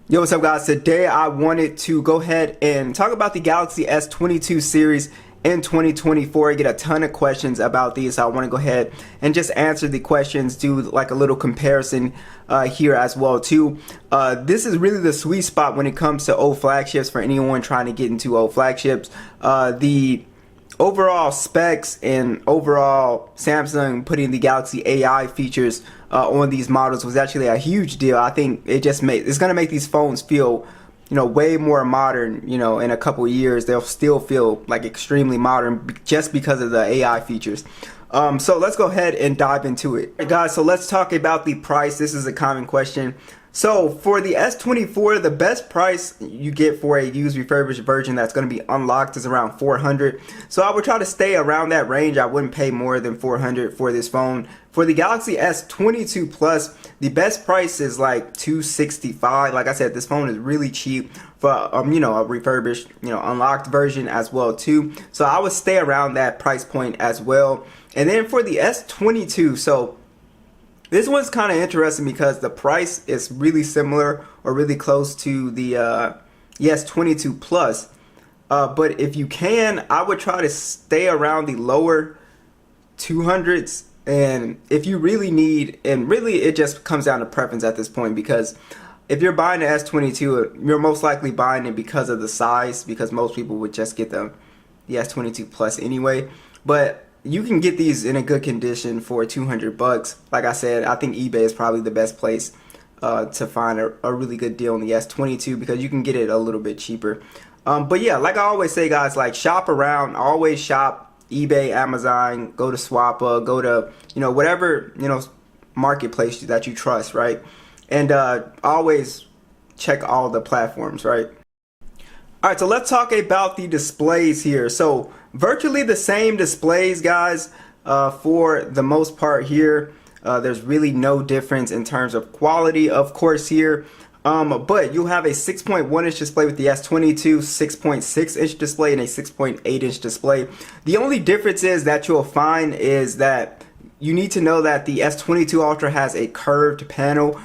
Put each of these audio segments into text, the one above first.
Yo, what's up guys? Today I wanted to go ahead and talk about the Galaxy S22 series in 2024. I get a ton of questions about these, so I want to go ahead and just answer the questions, do like a little comparison here as well too. This is really the sweet spot when it comes to old flagships for anyone trying to get into old flagships. The overall specs and overall Samsung putting the Galaxy AI features on these models was actually a huge deal. I think it's gonna make these phones feel, way more modern. In a couple years they'll still feel like extremely modern just because of the AI features. So let's go ahead and dive into it. Alright, guys, so let's talk about the price. This is a common question. So for the S24, the best price you get for a used refurbished version that's going to be unlocked is around $400. So I would try to stay around that range. I wouldn't pay more than $400 for this phone. For the Galaxy S22 Plus, the best price is like $265. Like I said, this phone is really cheap for a refurbished, unlocked version as well too. So I would stay around that price point as well. And then for the S22, so this one's kind of interesting because the price is really similar or really close to the S22 Plus. But if you can, I would try to stay around the lower 200s. And if you really need, and really it just comes down to preference at this point, because if you're buying the S22, you're most likely buying it because of the size, because most people would just get the S22 Plus anyway. But you can get these in a good condition for 200 bucks. Like I said, I think eBay is probably the best place to find a really good deal on the S22 because you can get it a little bit cheaper. But yeah, like I always say, guys, like shop around. Always shop eBay, Amazon, go to Swappa, go to whatever marketplace that you trust, right? And always check all the platforms, right? Alright, so let's talk about the displays here. So virtually the same displays, guys, for the most part here. There's really no difference in terms of quality, of course, here. But you'll have a 6.1 inch display with the S22, 6.6 inch display, and a 6.8 inch display. The only difference is that you'll find is that you need to know that the S22 Ultra has a curved panel,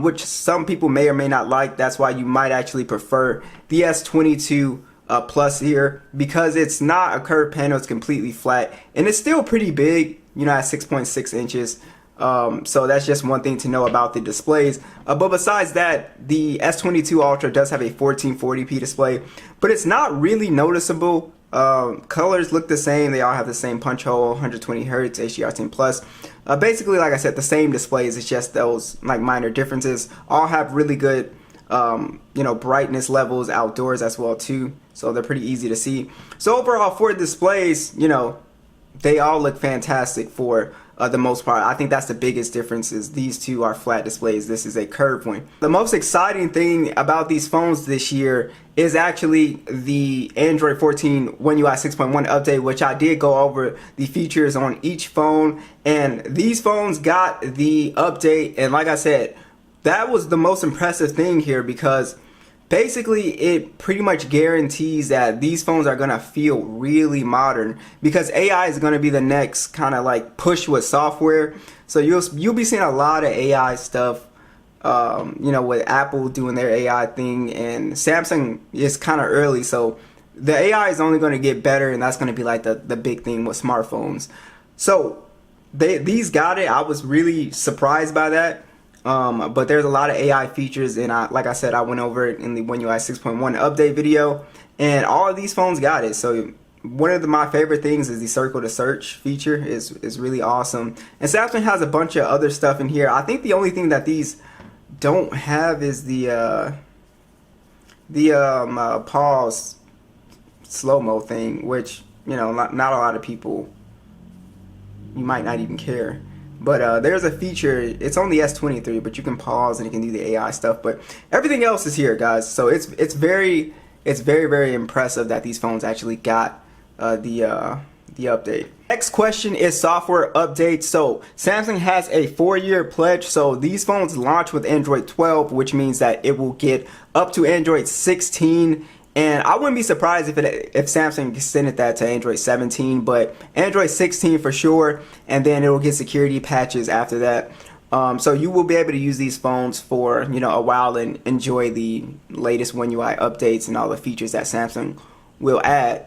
which some people may or may not like. That's why you might actually prefer the S22 Plus here, because it's not a curved panel, it's completely flat, and it's still pretty big, at 6.6 inches. So that's just one thing to know about the displays. But besides that, the S22 Ultra does have a 1440p display, but it's not really noticeable. Colors look the same. They all have the same punch hole, 120 Hz, HDR10 Plus. Basically, like I said, the same displays. It's just those like minor differences. All have really good, brightness levels outdoors as well too. So they're pretty easy to see. So overall, for displays, they all look fantastic for the most part. I think that's the biggest difference, is these two are flat displays. This is a curved one. The most exciting thing about these phones this year is actually the Android 14 One UI 6.1 update, which I did go over the features on each phone, and these phones got the update. And like I said, that was the most impressive thing here, because basically it pretty much guarantees that these phones are going to feel really modern, because AI is going to be the next kind of like push with software. So you'll be seeing a lot of AI stuff, with Apple doing their AI thing, and Samsung is kind of early, so the AI is only going to get better, and that's going to be like the big thing with smartphones. So these got it. I was really surprised by that. But there's a lot of AI features, and like I said, I went over it in the One UI 6.1 update video, and all of these phones got it. So one of my favorite things is the circle to search feature is really awesome. And Samsung has a bunch of other stuff in here. I think the only thing that these don't have is the pause slow-mo thing, which not a lot of people, you might not even care. But there's a feature, it's on the S23, but you can pause and you can do the AI stuff. But everything else is here, guys. So it's very impressive that these phones actually got the update. Next question is software updates. So Samsung has a 4-year pledge. So these phones launch with Android 12, which means that it will get up to Android 16. And I wouldn't be surprised if Samsung extended that to Android 17, but Android 16 for sure, and then it will get security patches after that. So you will be able to use these phones for, you know, a while and enjoy the latest One UI updates and all the features that Samsung will add.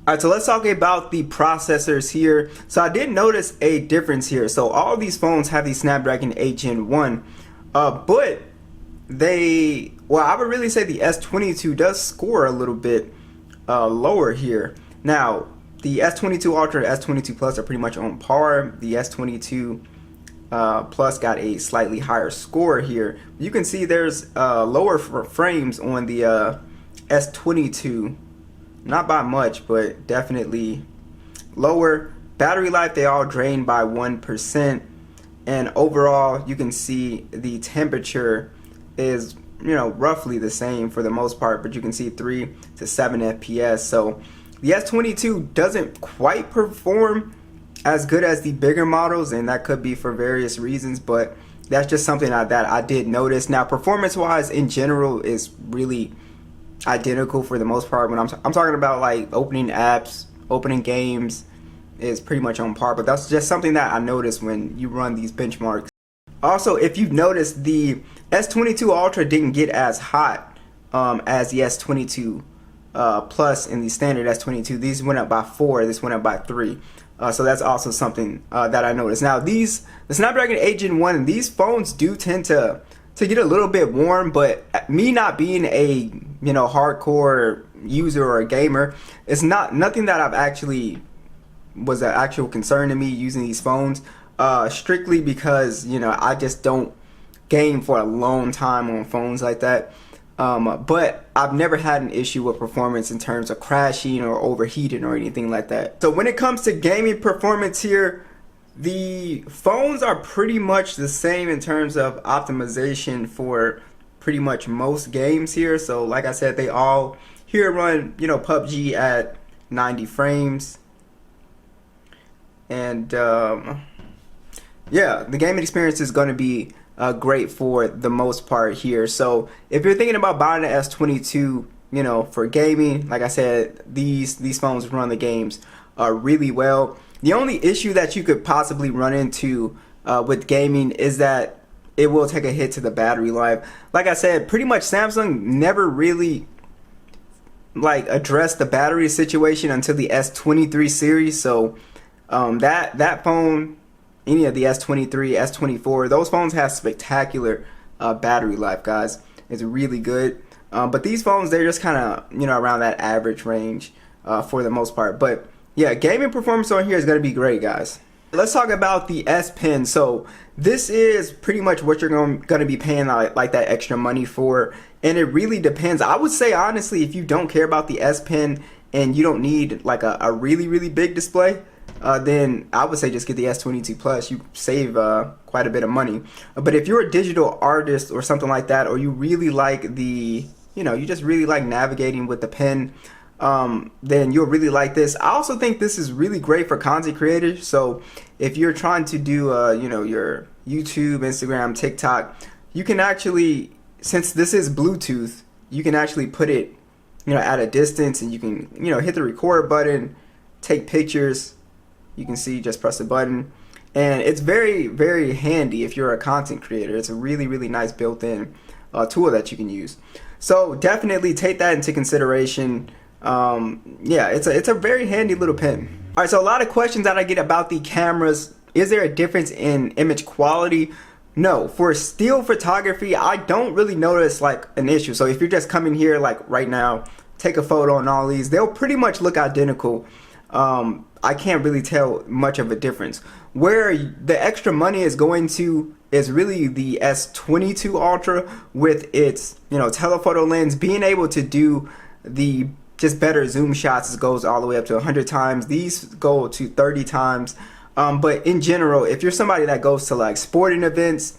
Alright, so let's talk about the processors here. So I did notice a difference here. So all these phones have the Snapdragon 8 Gen 1, but I would really say the S22 does score a little bit lower here. Now, the S22 Ultra and S22 Plus are pretty much on par. The S22 Plus got a slightly higher score here. You can see there's lower frames on the S22. Not by much, but definitely lower. Battery life, they all drain by 1%. And overall, you can see the temperature is, you know, roughly the same for the most part, but you can see 3 to 7 FPS. So the S22 doesn't quite perform as good as the bigger models, and that could be for various reasons, but that's just something that I did notice. Now, performance-wise, in general, is really identical for the most part. When I'm talking about like opening apps, opening games, is pretty much on par, but that's just something that I noticed when you run these benchmarks. Also, if you've noticed, the S22 Ultra didn't get as hot as the S22 Plus and the standard S22. These went up by 4, this went up by 3. So that's also something that I noticed. Now the Snapdragon 8 Gen 1, these phones do tend to get a little bit warm, but me not being a, you know, hardcore user or a gamer, it's nothing that I've actually was an actual concern to me using these phones, strictly because, you know, I just don't game for a long time on phones like that. But I've never had an issue with performance in terms of crashing or overheating or anything like that. So when it comes to gaming performance here, the phones are pretty much the same in terms of optimization for pretty much most games here. So like I said, they all here run, you know, PUBG at 90 frames. And yeah, the gaming experience is going to be great for the most part here. So if you're thinking about buying an S22, you know, for gaming, like I said, these phones run the games really well. The only issue that you could possibly run into with gaming is that it will take a hit to the battery life. Like I said, pretty much Samsung never really like addressed the battery situation until the S23 series. So that phone, any of the S23, S24, those phones have spectacular battery life, guys. It's really good. But these phones, they're just kind of, you know, around that average range for the most part. But yeah, gaming performance on here is going to be great, guys. Let's talk about the S Pen. So this is pretty much what you're going to be paying like that extra money for. And it really depends. I would say, honestly, if you don't care about the S Pen and you don't need like a really, really big display, then I would say just get the S22 Plus. You save quite a bit of money. But if you're a digital artist or something like that, or you really like the, you know, you just really like navigating with the pen, then you'll really like this. I also think this is really great for content creators. So if you're trying to do, you know, your YouTube, Instagram, TikTok, you can actually, since this is Bluetooth, you can actually put it, you know, at a distance, and you can, you know, hit the record button, take pictures. You can see, just press the button, and it's very, very handy if you're a content creator. It's a really, really nice built-in tool that you can use. So definitely take that into consideration. Yeah, it's a very handy little pen. All right, so a lot of questions that I get about the cameras. Is there a difference in image quality? No, for still photography, I don't really notice like an issue. So if you're just coming here like right now, take a photo on all these, they'll pretty much look identical. I can't really tell much of a difference. Where the extra money is going to is really the S22 Ultra with its, you know, telephoto lens, being able to do the just better zoom shots. It goes all the way up to 100 times. These go to 30 times. But in general, if you're somebody that goes to like sporting events,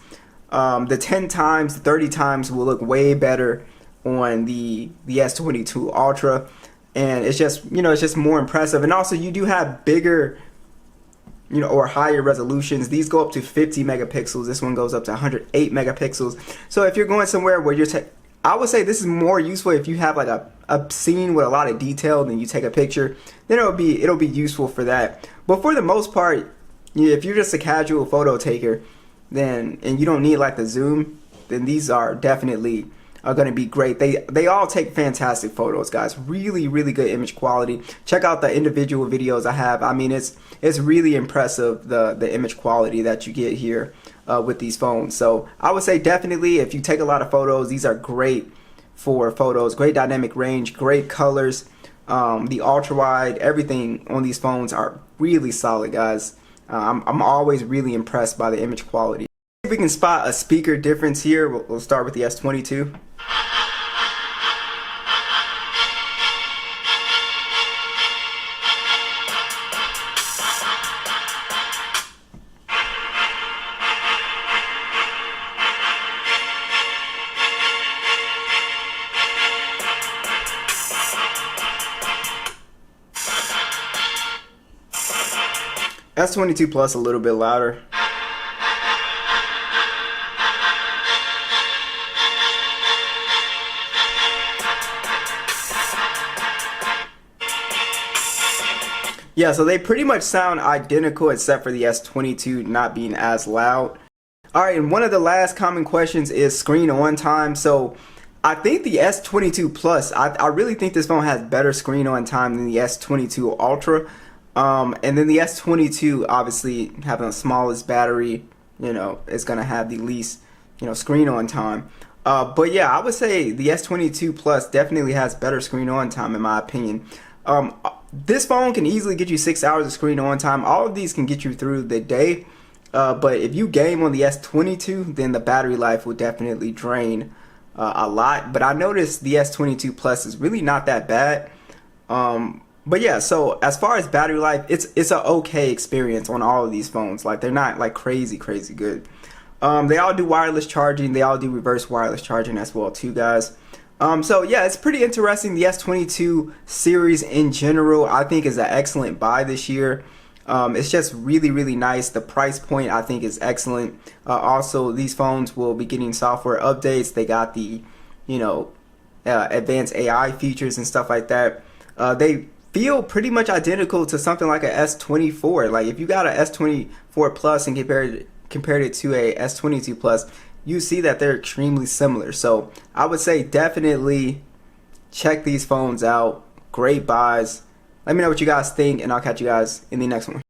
the 10 times, the 30 times will look way better on the S22 Ultra. And it's just, you know, it's just more impressive. And also you do have bigger, you know, or higher resolutions. These go up to 50 megapixels. This one goes up to 108 megapixels. So if you're going somewhere where you're, I would say this is more useful if you have like a scene with a lot of detail and you take a picture, then it'll be useful for that. But for the most part, if you're just a casual photo taker, then and you don't need like the zoom, then these are definitely going to be great. They all take fantastic photos, guys. Really, really good image quality. Check out the individual videos I have. I mean, it's really impressive, the image quality that you get here with these phones. So I would say definitely, if you take a lot of photos, these are great for photos. Great dynamic range, great colors. The ultra wide, everything on these phones are really solid, guys. I'm always really impressed by the image quality. If we can spot a speaker difference here, we'll start with the S22. S22 Plus a little bit louder. Yeah, so they pretty much sound identical except for the S22 not being as loud. Alright, and one of the last common questions is screen on time. So I think the S22 Plus, I really think this phone has better screen on time than the S22 Ultra. And then the S22, obviously having the smallest battery, you know, is going to have the least, you know, screen on time. But yeah, I would say the S22 Plus definitely has better screen on time in my opinion. This phone can easily get you 6 hours of screen on time. All of these can get you through the day. But if you game on the S22, then the battery life will definitely drain a lot. But I noticed the S22 Plus is really not that bad. But yeah, so as far as battery life, it's an okay experience on all of these phones. Like, they're not like crazy good. They all do wireless charging. They all do reverse wireless charging as well too, guys. So yeah, it's pretty interesting. The S22 series in general, I think, is an excellent buy this year. It's just really nice. The price point, I think, is excellent. Also, these phones will be getting software updates. They got the, you know, advanced AI features and stuff like that. They feel pretty much identical to something like a S24. Like, if you got a S24 Plus and compared it to a S22 Plus, you see that they're extremely similar. So I would say definitely check these phones out. Great buys. Let me know what you guys think, and I'll catch you guys in the next one.